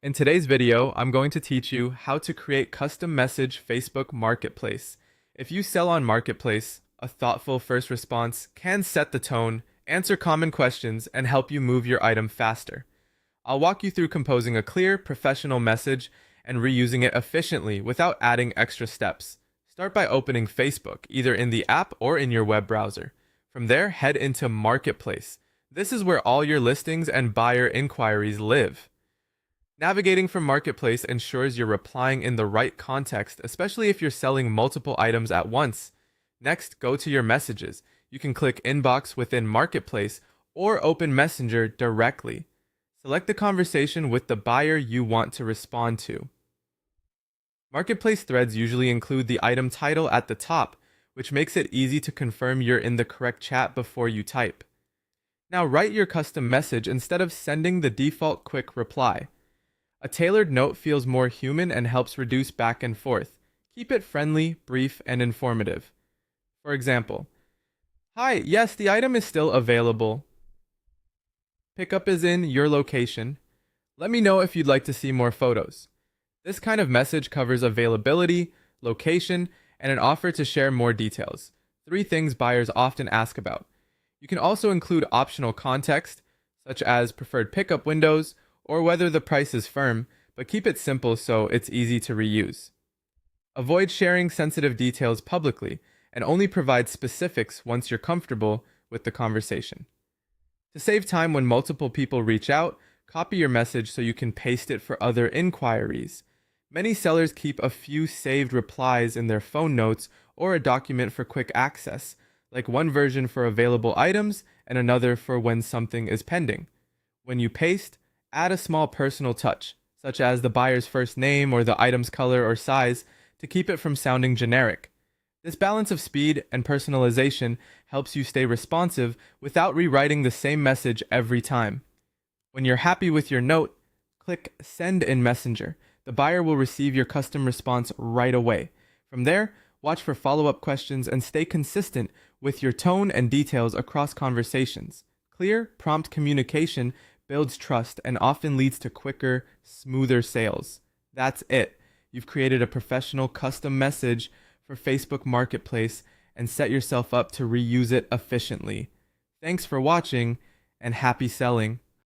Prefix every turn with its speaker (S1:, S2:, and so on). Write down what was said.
S1: In today's video, I'm going to teach you how to create custom message Facebook Marketplace. If you sell on Marketplace, a thoughtful first response can set the tone, answer common questions, and help you move your item faster. I'll walk you through composing a clear, professional message and reusing it efficiently without adding extra steps. Start by opening Facebook, either in the app or in your web browser. From there, head into Marketplace. This is where all your listings and buyer inquiries live. Navigating from Marketplace ensures you're replying in the right context, especially if you're selling multiple items at once. Next, go to your messages. You can click Inbox within Marketplace or open Messenger directly. Select the conversation with the buyer you want to respond to. Marketplace threads usually include the item title at the top, which makes it easy to confirm you're in the correct chat before you type. Now write your custom message instead of sending the default quick reply. A tailored note feels more human and helps reduce back and forth. Keep it friendly, brief, and informative. For example, "Hi, yes, the item is still available. Pickup is in your location. Let me know if you'd like to see more photos." This kind of message covers availability, location, and an offer to share more details. Three things buyers often ask about. You can also include optional context, such as preferred pickup windows, or whether the price is firm, but keep it simple so it's easy to reuse. Avoid sharing sensitive details publicly, and only provide specifics once you're comfortable with the conversation. To save time when multiple people reach out, copy your message so you can paste it for other inquiries. Many sellers keep a few saved replies in their phone notes or a document for quick access, like one version for available items and another for when something is pending. When you paste, add a small personal touch, such as the buyer's first name or the item's color or size, to keep it from sounding generic. This balance of speed and personalization helps you stay responsive without rewriting the same message every time. When you're happy with your note, click Send in Messenger. The buyer will receive your custom response right away. From there, watch for follow-up questions and stay consistent with your tone and details across conversations. Clear, prompt communication builds trust and often leads to quicker, smoother sales. That's it. You've created a professional custom message for Facebook Marketplace and set yourself up to reuse it efficiently. Thanks for watching and happy selling.